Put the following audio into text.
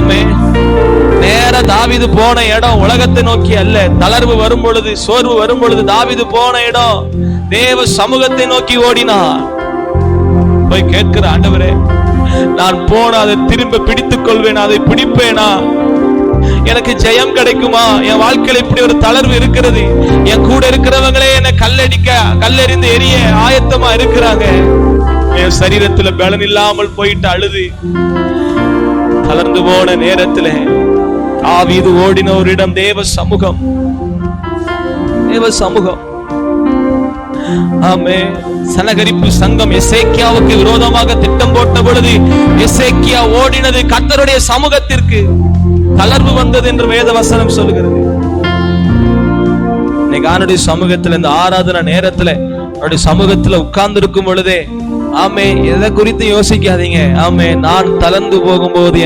ஆமே. நேர தாவீது போன இடம் உலகத்தை நோக்கி அல்ல. தளர்வு வரும் பொழுது, சோர்வு வரும் பொழுது தாவீது போன இடம் தேவ சமூகத்தை நோக்கி ஓடினார். போய் கேட்கிற, ஆண்டவரே, நான் போன அதை திரும்ப பிடித்துக் கொள்வேன், அதை பிடிப்பேனா? எனக்கு ஜெயம் கிடைக்குமா? என் வாழ்க்கையில இப்படி ஒரு தளர்வு இருக்கிறது, என் கூட இருக்கிறவங்களே என்ன கல்லெறிந்து எரிய ஆயத்தமா இருக்கிறாங்க, என் சரீரத்துல பலன் இல்லாமல் போயிட்டு அழுது தளர்ந்து போன நேரத்துல தாவீது ஓடின ஒரு இடம் தேவ சமூகம். தேவ சமூகம். ஆமே. சனகரிப்பு சங்கம் எசேக்கியாவுக்கு விரோதமாக திட்டம் போட்ட பொழுது எசேக்கியா ஓடினது கர்த்தருடைய சமூகத்திற்கு. தளர்வு வந்தது என்று வேத வசனம் சொல்கிறது. இன்னைக்கு ஆண்டுடைய சமூகத்துல, இந்த ஆராதனை நேரத்துல அவருடைய சமூகத்துல உட்கார்ந்து இருக்கும் பொழுதே, ஆமே, எதை குறித்து யோசிக்காதீங்க. ஆமே, நான் தளர்ந்து போகும்போது